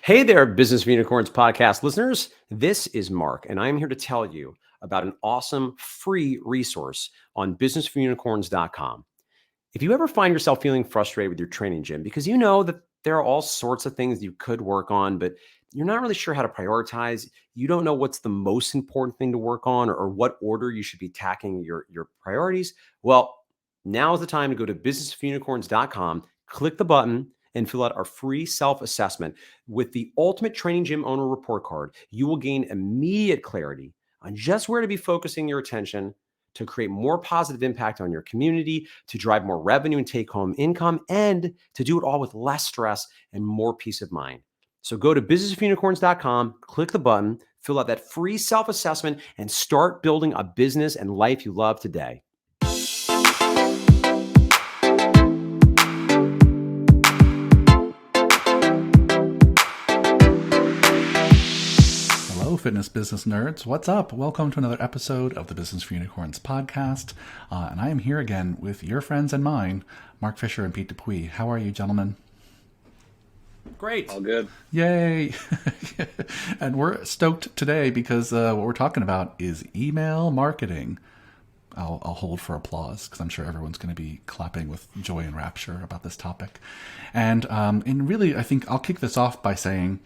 Hey there, Business for Unicorns podcast listeners. This is Mark, and I'm here to tell you about an awesome free resource on businessforunicorns.com. If you ever find yourself feeling frustrated with your training gym because you know that there are all sorts of things you could work on, but you're not really sure how to prioritize, you don't know what's the most important thing to work on or what order you should be tackling your priorities, well, now is the time to go to businessforunicorns.com, click the button, and fill out our free self-assessment. With the Ultimate Training Gym Owner Report Card, you will gain immediate clarity on just where to be focusing your attention to create more positive impact on your community, to drive more revenue and take home income, and to do it all with less stress and more peace of mind. So go to businessofunicorns.com, click the button, fill out that free self-assessment, and start building a business and life you love today. Hello, fitness business nerds. What's up? Welcome to another episode of the Business for Unicorns podcast. And I am here again with your friends and mine, Mark Fisher and Pete Dupuis. How are you, gentlemen? Great. All good. Yay. And we're stoked today because what we're talking about is email marketing. I'll hold for applause because I'm sure everyone's going to be clapping with joy and rapture about this topic. And really, I think I'll kick this off by saying,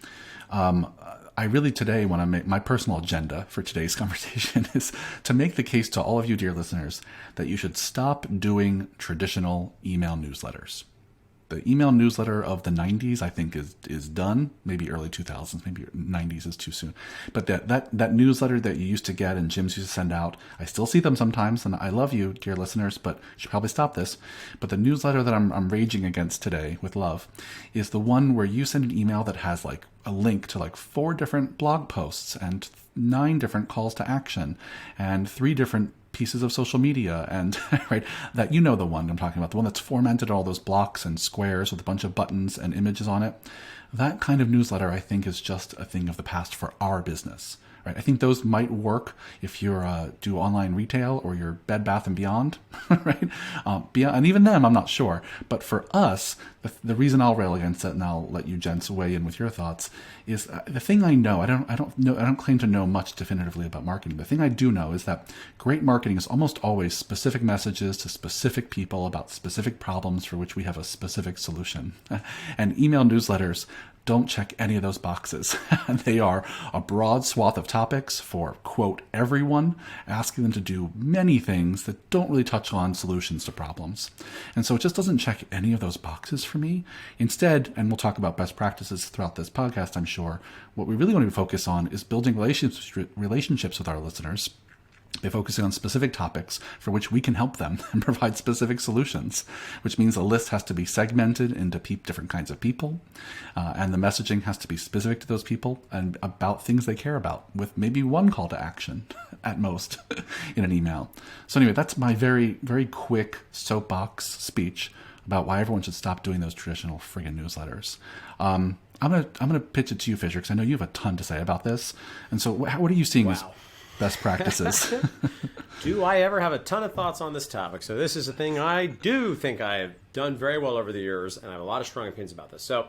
I really today want to make my personal agenda for today's conversation is to make the case to all of you, dear listeners, that you should stop doing traditional email newsletters. The email newsletter of the 90s, I think, is done. Maybe early 2000s, maybe 90s is too soon. But that newsletter that you used to get and gyms used to send out, I still see them sometimes, and I love you, dear listeners, but you should probably stop this. But the newsletter that I'm raging against today with love is the one where you send an email that has like a link to like 4 different blog posts and 9 different calls to action and 3 different pieces of social media, and right, that you know the one I'm talking about, the one that's formatted all those blocks and squares with a bunch of buttons and images on it. That kind of newsletter, I think, is just a thing of the past for our business. Right? I think those might work if you're do online retail or you're Bed Bath and Beyond, right? And even them, I'm not sure. But for us, the reason I'll rail against it, and I'll let you gents weigh in with your thoughts, is the thing I know. I don't claim to know much definitively about marketing. The thing I do know is that great marketing is almost always specific messages to specific people about specific problems for which we have a specific solution. And email newsletters don't check any of those boxes. They are a broad swath of topics for, quote, everyone, asking them to do many things that don't really touch on solutions to problems. And so it just doesn't check any of those boxes for me. Instead, and we'll talk about best practices throughout this podcast, I'm sure, what we really want to focus on is building relationships with our listeners by focusing on specific topics for which we can help them and provide specific solutions, which means a list has to be segmented into different kinds of people, and the messaging has to be specific to those people and about things they care about, with maybe one call to action at most in an email. So anyway, that's my very, very quick soapbox speech about why everyone should stop doing those traditional friggin' newsletters. I'm gonna pitch it to you, Fisher, because I know you have a ton to say about this. And so what are you seeing as best practices? Do I ever have a ton of thoughts on this topic? So this is a thing I do think I have done very well over the years, and I have a lot of strong opinions about this. So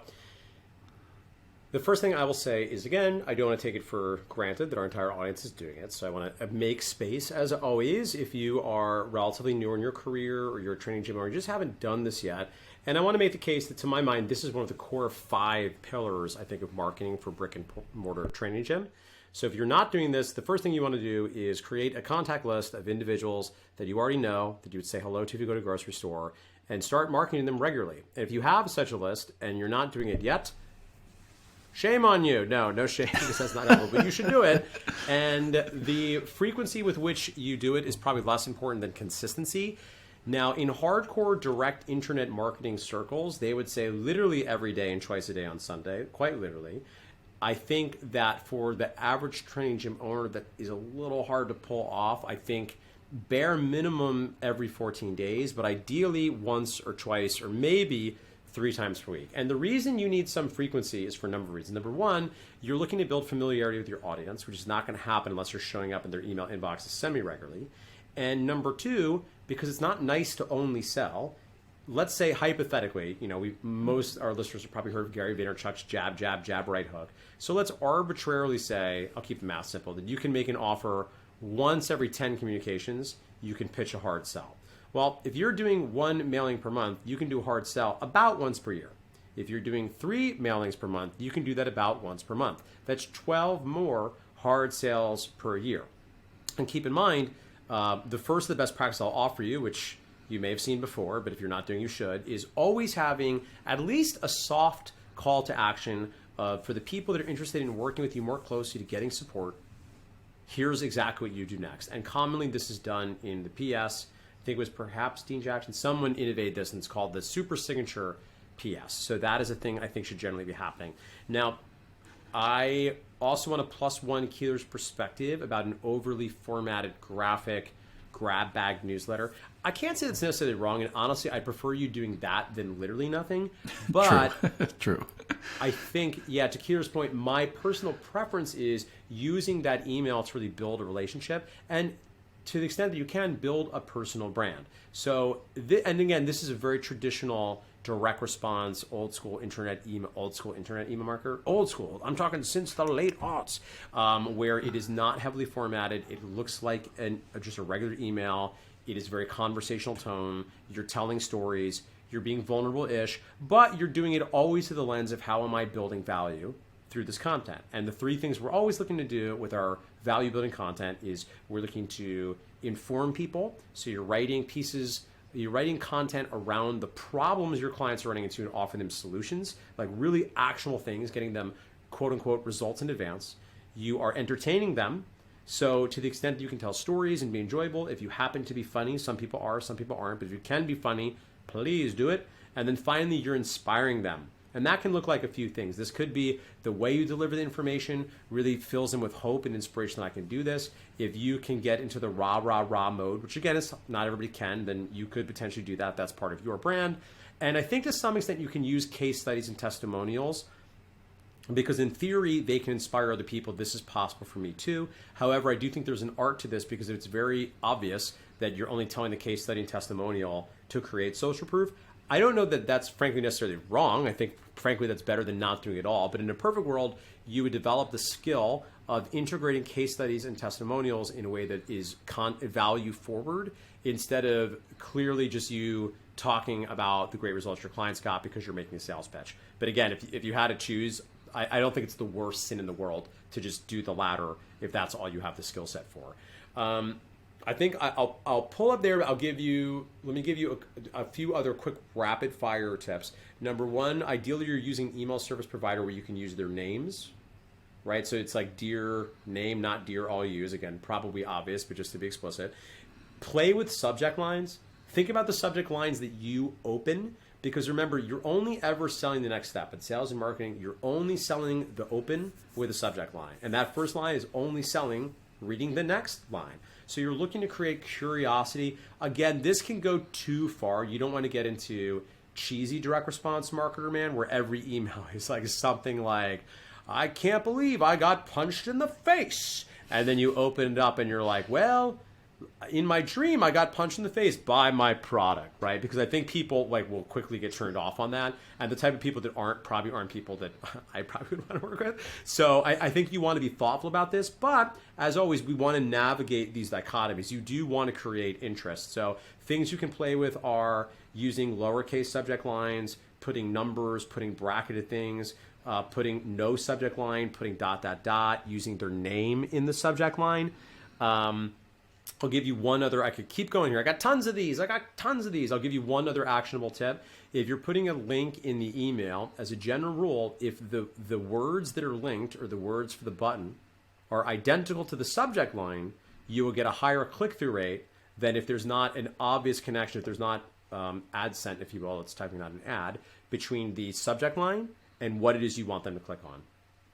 the first thing I will say is, again, I don't want to take it for granted that our entire audience is doing it. So I want to make space, as always, if you are relatively new in your career or you're a training gym owner, you just haven't done this yet. And I want to make the case that, to my mind, this is one of the core 5 pillars, I think, of marketing for brick and mortar training gym. So if you're not doing this, the first thing you want to do is create a contact list of individuals that you already know, that you would say hello to if you go to a grocery store, and start marketing them regularly. And if you have such a list and you're not doing it yet, shame on you. No shame, because that's not helpful, but you should do it. And the frequency with which you do it is probably less important than consistency. Now, in hardcore direct internet marketing circles, they would say literally every day and twice a day on Sunday, quite literally. I think that for the average training gym owner, that is a little hard to pull off. I think bare minimum every 14 days, but ideally once or twice or maybe 3 times per week. And the reason you need some frequency is for a number of reasons. Number one, you're looking to build familiarity with your audience, which is not going to happen unless you're showing up in their email inboxes semi-regularly. And number two, because it's not nice to only sell, let's say hypothetically, most our listeners have probably heard of Gary Vaynerchuk's jab, jab, jab, right hook. So let's arbitrarily say, I'll keep the math simple, that you can make an offer once every 10 communications, you can pitch a hard sell. Well, if you're doing 1 mailing per month, you can do a hard sell about once per year. If you're doing 3 mailings per month, you can do that about once per month. That's 12 more hard sales per year. And keep in mind, the first of the best practice I'll offer you, which you may have seen before, but if you're not doing, you should, is always having at least a soft call to action for the people that are interested in working with you more closely to getting support. Here's exactly what you do next. And commonly this is done in the PS. I think it was perhaps Dean Jackson. Someone innovated this, and it's called the super signature PS. So that is a thing I think should generally be happening. Now, I also want a +1 Keeler's perspective about an overly formatted graphic grab bag newsletter. I can't say that's necessarily wrong, and honestly, I prefer you doing that than literally nothing. But True. I think, to Keeler's point, my personal preference is using that email to really build a relationship, and to the extent that you can, build a personal brand. So, and again, this is a very traditional direct response, old school internet email marketer. Old school. I'm talking since the late aughts, where it is not heavily formatted. It looks like just a regular email. It is very conversational tone. You're telling stories. You're being vulnerable-ish, but you're doing it always through the lens of how am I building value through this content. And the 3 things we're always looking to do with our value building content is we're looking to inform people. So you're writing content around the problems your clients are running into and offering them solutions, like really actionable things, getting them quote unquote results in advance. You are entertaining them. So to the extent that you can tell stories and be enjoyable, if you happen to be funny, some people are, some people aren't, but if you can be funny, please do it. And then finally, you're inspiring them. And that can look like a few things. This could be the way you deliver the information really fills them with hope and inspiration that I can do this. If you can get into the rah, rah, rah mode, which again, is not everybody can, then you could potentially do that. That's part of your brand. And I think to some extent you can use case studies and testimonials because in theory, they can inspire other people. This is possible for me too. However, I do think there's an art to this because it's very obvious that you're only telling the case study and testimonial to create social proof. I don't know that that's frankly necessarily wrong. I think frankly that's better than not doing it all. But in a perfect world, you would develop the skill of integrating case studies and testimonials in a way that is value forward instead of clearly just you talking about the great results your clients got because you're making a sales pitch. But again, if you had to choose, I don't think it's the worst sin in the world to just do the latter if that's all you have the skill set for. I think I'll pull up there. Let me give you a few other quick rapid fire tips. Number 1, ideally you're using email service provider where you can use their names, right? So it's like dear name, not dear all use. Again, probably obvious, but just to be explicit. Play with subject lines. Think about the subject lines that you open because remember, you're only ever selling the next step. In sales and marketing, you're only selling the open with a subject line. And that first line is only selling reading the next line. So you're looking to create curiosity. Again, this can go too far. You don't want to get into cheesy direct response marketer, man, where every email is like something like, I can't believe I got punched in the face. And then you open it up and you're like, well, in my dream, I got punched in the face by my product, right? Because I think people will quickly get turned off on that. And the type of people that probably aren't people that I probably would want to work with. So I think you want to be thoughtful about this. But as always, we want to navigate these dichotomies. You do want to create interest. So things you can play with are using lowercase subject lines, putting numbers, putting bracketed things, putting no subject line, putting ... using their name in the subject line. I'll give you one other, I could keep going here. I got tons of these. I'll give you one other actionable tip. If you're putting a link in the email, as a general rule, if the words that are linked or the words for the button are identical to the subject line, you will get a higher click-through rate than if there's not an obvious connection, if there's not ad sent, if you will, it's typing out an ad, between the subject line and what it is you want them to click on.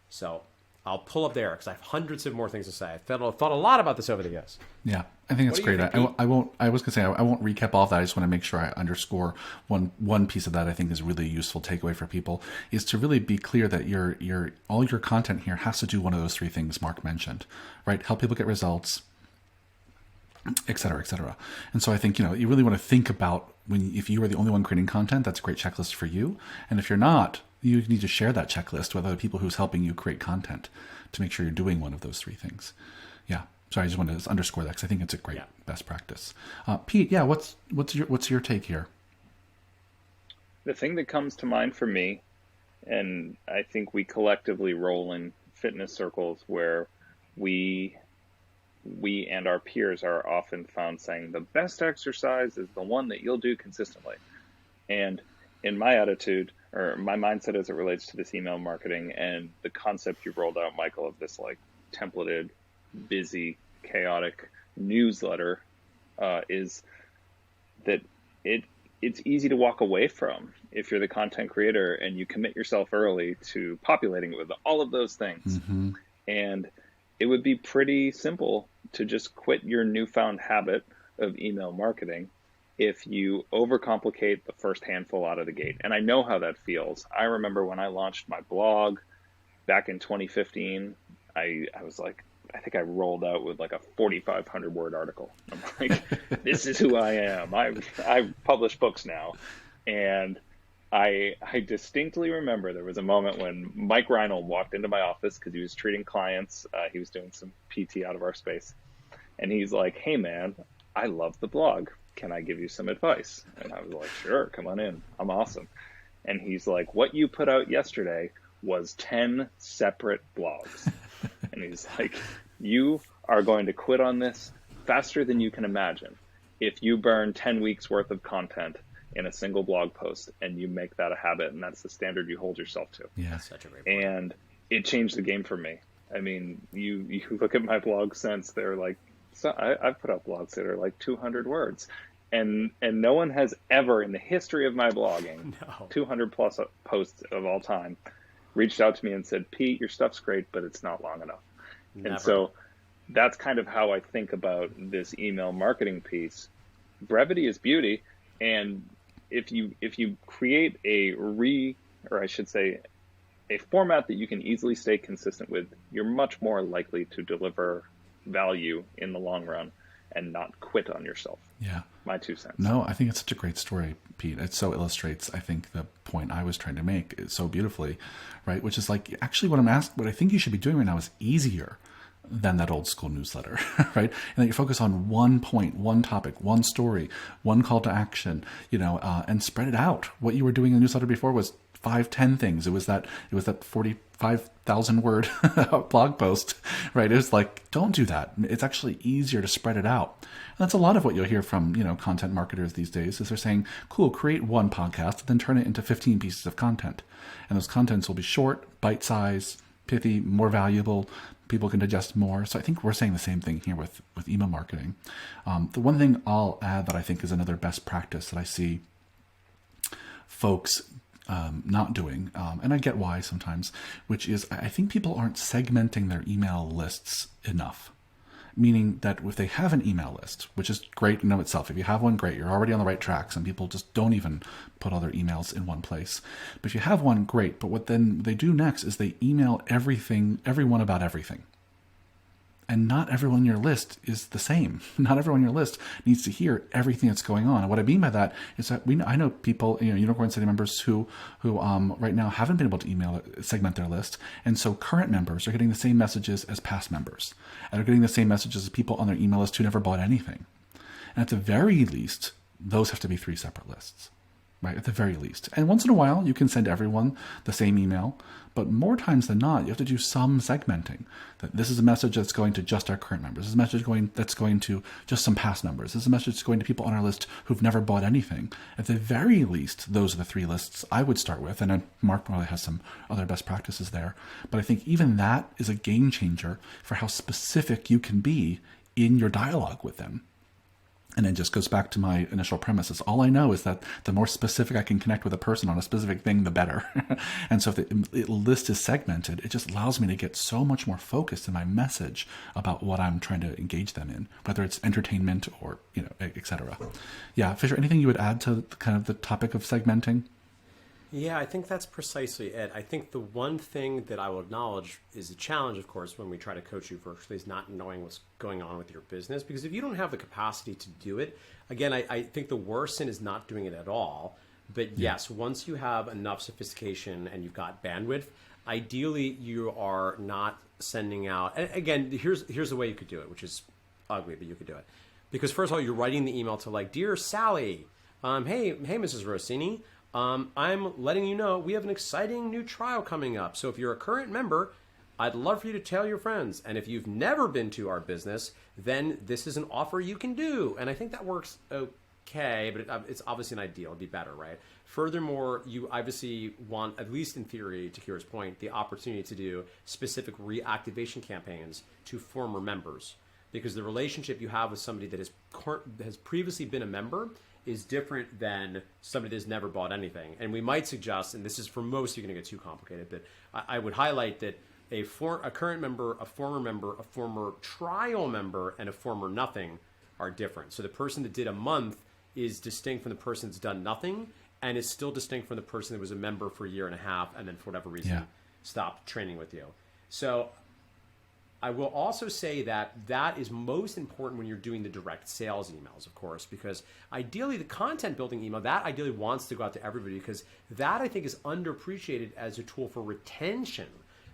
So I'll pull up there because I have hundreds of more things to say. I've thought a lot about this over the years. Yeah, I think it's great. I won't recap all of that. I just want to make sure I underscore one piece of that I think is really a useful takeaway for people is to really be clear that all your content here has to do one of those 3 things Mark mentioned, right? Help people get results, et cetera, et cetera. And so I think, you really want to think about if you are the only one creating content, that's a great checklist for you. And if you're not, you need to share that checklist with other people who's helping you create content to make sure you're doing one of those three things. Yeah. Sorry, I just wanted to underscore that because I think it's a great best practice. Pete, what's your take here? The thing that comes to mind for me, and I think we collectively roll in fitness circles where we and our peers are often found saying the best exercise is the one that you'll do consistently. And in my attitude or my mindset as it relates to this email marketing and the concept you rolled out, Michael, of this like templated, busy, chaotic newsletter is that it's easy to walk away from if you're the content creator and you commit yourself early to populating it with all of those things. Mm-hmm. And it would be pretty simple to just quit your newfound habit of email marketing if you overcomplicate the first handful out of the gate. And I know how that feels. I remember when I launched my blog back in 2015, I was like, I think I rolled out with like a 4,500 word article. I'm like, this is who I am. I publish books now. And I distinctly remember there was a moment when Mike Reinhold walked into my office because he was treating clients. He was doing some PT out of our space. And he's like, hey, man, I love the blog. Can I give you some advice? And I was like, sure, come on in. I'm awesome. And he's like, what you put out yesterday was 10 separate blogs. And he's like, you are going to quit on this faster than you can imagine if you burn 10 weeks worth of content in a single blog post and you make that a habit, and that's the standard you hold yourself to. Yeah, that's such a great point. And it changed the game for me. I mean, you look at my blog since, they're like, so I've put up blogs that are like 200 words. And no one has ever in the history of my blogging, 200 plus posts of all time, reached out to me and said, Pete, your stuff's great, but it's not long enough. Never. And so that's kind of how I think about this email marketing piece. Brevity is beauty. And if you create a format that you can easily stay consistent with, you're much more likely to deliver value in the long run and not quit on yourself. Yeah. My 2 cents. No, I think it's such a great story, Pete. It so illustrates, I think, the point I was trying to make so beautifully, right? Which is like, actually what I think you should be doing right now is easier than that old school newsletter, right? And that you focus on one point, one topic, one story, one call to action, and spread it out. What you were doing in the newsletter before was 5-10 things. It was that 45,000 word blog post, right? It was like, don't do that. It's actually easier to spread it out. And that's a lot of what you'll hear from, content marketers these days is they're saying, cool, create one podcast, then turn it into 15 pieces of content. And those contents will be short, bite-sized, pithy, more valuable. People can digest more. So I think we're saying the same thing here with email marketing. The one thing I'll add that I think is another best practice that I see folks not doing, and I get why sometimes, which is I think people aren't segmenting their email lists enough. Meaning that if they have an email list, which is great in and of itself, if you have one, great, you're already on the right track. Some people just don't even put all their emails in one place. But if you have one, great. But what then they do next is they email everyone about everything. And not everyone on your list is the same. Not everyone on your list needs to hear everything that's going on. And what I mean by that is that I know people, Unicorn City members who right now haven't been able to segment their list. And so current members are getting the same messages as past members. And are getting the same messages as people on their email list who never bought anything. And at the very least, those have to be 3 separate lists. Right, at the very least. And once in a while, you can send everyone the same email, but more times than not, you have to do some segmenting. That this is a message that's going to just our current members. This is a message that's going to just some past members. This is a message that's going to people on our list who've never bought anything. At the very least, those are the 3 lists I would start with, and Mark probably has some other best practices there. But I think even that is a game changer for how specific you can be in your dialogue with them. And it just goes back to my initial premises. All I know is that the more specific I can connect with a person on a specific thing, the better. And so if the list is segmented, it just allows me to get so much more focused in my message about what I'm trying to engage them in, whether it's entertainment or, et cetera. Yeah, Fisher, anything you would add to kind of the topic of segmenting? Yeah, I think that's precisely it. I think the one thing that I will acknowledge is the challenge, of course, when we try to coach you virtually is not knowing what's going on with your business. Because if you don't have the capacity to do it, again, I think the worst sin is not doing it at all. But yes, once you have enough sophistication and you've got bandwidth, ideally you are not sending out. And again, here's the way you could do it, which is ugly, but you could do it. Because first of all, you're writing the email to like, dear Sally, hey, Mrs. Rossini. I'm letting you know we have an exciting new trial coming up. So if you're a current member, I'd love for you to tell your friends. And if you've never been to our business, then this is an offer you can do. And I think that works okay, but it's obviously an ideal. It'd be better, right? Furthermore, you obviously want, at least in theory, to Kira's point, the opportunity to do specific reactivation campaigns to former members. Because the relationship you have with somebody that has previously been a member is different than somebody that's never bought anything. And we might suggest, and this is for most, you're going to get too complicated, but I would highlight that a current member, a former trial member, and a former nothing are different. So the person that did a month is distinct from the person that's done nothing, and is still distinct from the person that was a member for a year and a half and then for whatever reason stopped training with you. So I will also say that that is most important when you're doing the direct sales emails, of course, because ideally the content building email, that ideally wants to go out to everybody, because that I think is underappreciated as a tool for retention,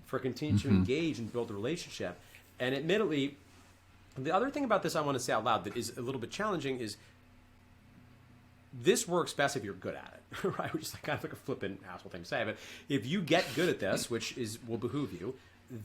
for continuing to engage and build a relationship. And admittedly, the other thing about this I want to say out loud that is a little bit challenging is this works best if you're good at it, right? Which is kind of like a flippant asshole thing to say, but if you get good at this, which will behoove you,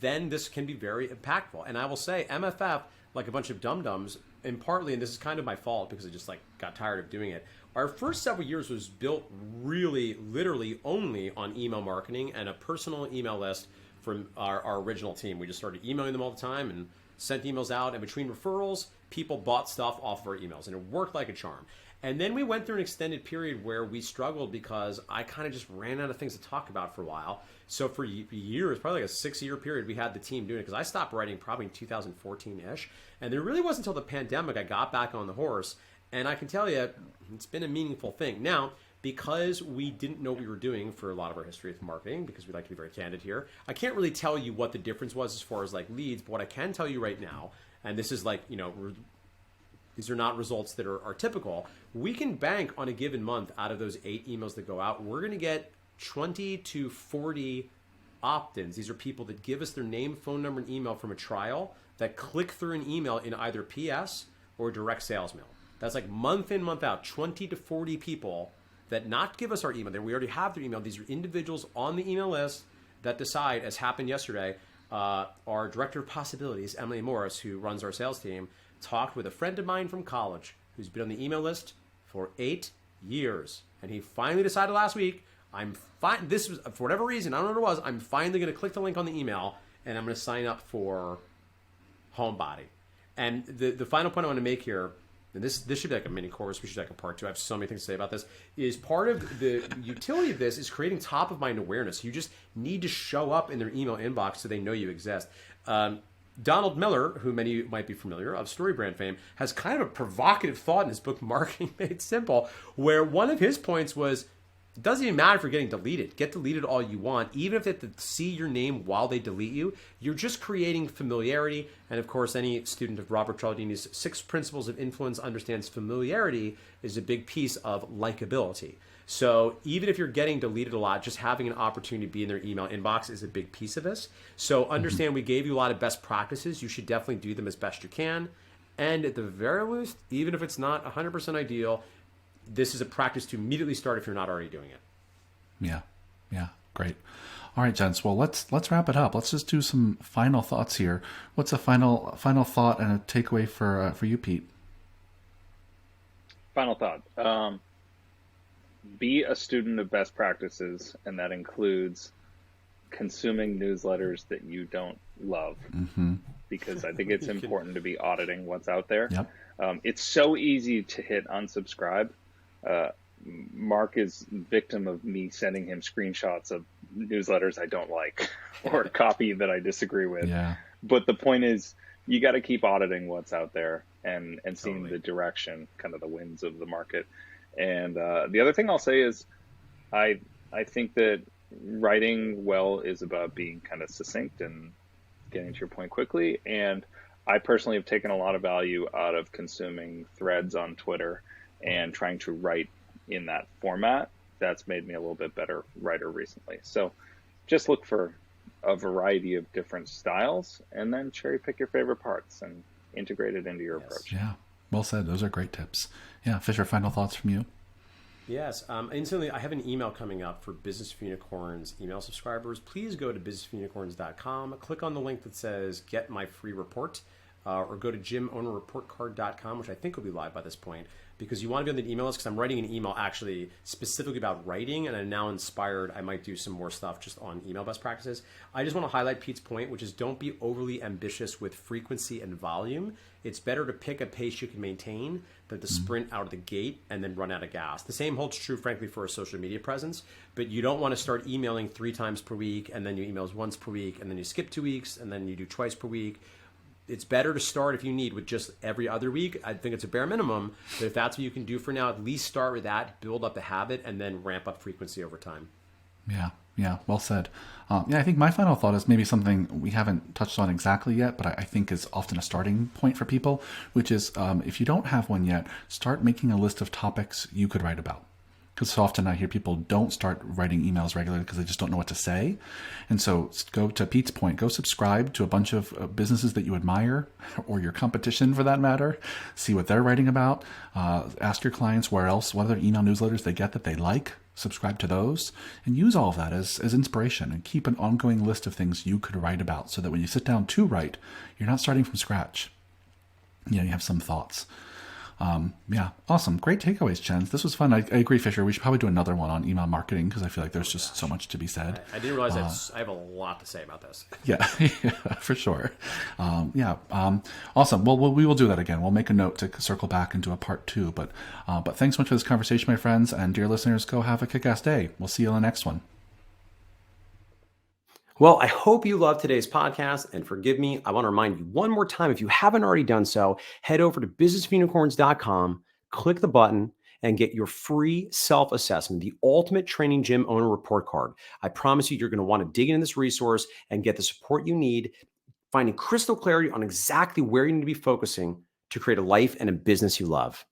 then this can be very impactful. And I will say MFF, like a bunch of dum-dums, and partly, and this is kind of my fault because I just like got tired of doing it, our first several years was built really, literally only on email marketing and a personal email list from our original team. We just started emailing them all the time and sent emails out. And between referrals, people bought stuff off of our emails. And it worked like a charm. And then we went through an extended period where we struggled because I kind of just ran out of things to talk about for a while. So for years, probably like a 6-year period, we had the team doing it because I stopped writing probably in 2014-ish. And it really wasn't until the pandemic I got back on the horse. And I can tell you, it's been a meaningful thing. Now, because we didn't know what we were doing for a lot of our history of marketing, because we like to be very candid here, I can't really tell you what the difference was as far as like leads. But what I can tell you right now, and this is like, these are not results that are typical. We can bank on a given month out of those 8 emails that go out, we're going to get 20 to 40 opt-ins. These are people that give us their name, phone number, and email from a trial that click through an email in either PS or direct sales mail. That's like month in, month out, 20 to 40 people that not give us our email. We already have their email. These are individuals on the email list that decide, as happened yesterday, our director of possibilities, Emily Morris, who runs our sales team, talked with a friend of mine from college who's been on the email list for 8 years. And he finally decided last week, this was, for whatever reason, I don't know what it was, I'm finally going to click the link on the email and I'm going to sign up for Homebody. And the final point I want to make here, and this should be like a mini course, we should do like a part 2, I have so many things to say about this, is part of the utility of this is creating top of mind awareness. You just need to show up in their email inbox so they know you exist. Donald Miller, who many of you might be familiar of StoryBrand fame, has kind of a provocative thought in his book, Marketing Made Simple, where one of his points was, it doesn't even matter if you're getting deleted. Get deleted all you want. Even if they have to see your name while they delete you, you're just creating familiarity. And of course, any student of Robert Cialdini's 6 Principles of Influence understands familiarity is a big piece of likability. So even if you're getting deleted a lot, just having an opportunity to be in their email inbox is a big piece of this. So understand we gave you a lot of best practices. You should definitely do them as best you can. And at the very least, even if it's not 100% ideal, this is a practice to immediately start if you're not already doing it. Yeah, great. All right, gents. Well, let's wrap it up. Let's just do some final thoughts here. What's a final thought and a takeaway for you, Pete? Final thought. Be a student of best practices, and that includes consuming newsletters that you don't love, because I think it's important to be auditing what's out there. Yep. It's so easy to hit unsubscribe. Mark is victim of me sending him screenshots of newsletters I don't like or copy that I disagree with. Yeah. But the point is, you got to keep auditing what's out there and seeing Totally. the direction, kind of the winds of the market. And the other thing I'll say is, I I think that writing well is about being kind of succinct and getting to your point quickly. And I personally have taken a lot of value out of consuming threads on Twitter and trying to write in that format. That's made me a little bit better writer recently. So just look for a variety of different styles and then cherry pick your favorite parts and integrate it into your approach. Yeah. Well said. Those are great tips. Yeah. Fisher, final thoughts from you? Yes. Instantly, I have an email coming up for Business of Unicorns email subscribers. Please go to businessofunicorns.com, click on the link that says Get My Free Report, or go to jimownerreportcard.com, which I think will be live by this point, because you want to be on the email list, because I'm writing an email actually specifically about writing, and I'm now inspired. I might do some more stuff just on email best practices. I just want to highlight Pete's point, which is don't be overly ambitious with frequency and volume. It's better to pick a pace you can maintain than to sprint out of the gate and then run out of gas. The same holds true, frankly, for a social media presence, but you don't want to start emailing 3 times per week, and then you emails once per week, and then you skip 2 weeks, and then you do twice per week. It's better to start, if you need, with just every other week. I think it's a bare minimum, but if that's what you can do for now, at least start with that, build up the habit, and then ramp up frequency over time. Yeah. Yeah. Well said. I think my final thought is maybe something we haven't touched on exactly yet, but I think is often a starting point for people, which is if you don't have one yet, start making a list of topics you could write about. Because often I hear people don't start writing emails regularly because they just don't know what to say. And so go to Pete's point, go subscribe to a bunch of businesses that you admire or your competition for that matter. See what they're writing about. Ask your clients what other email newsletters they get that they like. Subscribe to those and use all of that as inspiration and keep an ongoing list of things you could write about so that when you sit down to write, you're not starting from scratch. You have some thoughts. Yeah, awesome. Great takeaways, Chen. This was fun. I agree, Fisher. We should probably do another one on email marketing because I feel like there's just so much to be said. I didn't realize I have a lot to say about this. Yeah, for sure. Awesome. Well, we will do that again. We'll make a note to circle back and do a part 2. But thanks so much for this conversation, my friends. And dear listeners, go have a kick-ass day. We'll see you on the next one. Well, I hope you loved today's podcast, and forgive me, I want to remind you one more time, if you haven't already done so, head over to businessofunicorns.com, click the button, and get your free self-assessment, the ultimate training gym owner report card. I promise you're going to want to dig into this resource and get the support you need, finding crystal clarity on exactly where you need to be focusing to create a life and a business you love.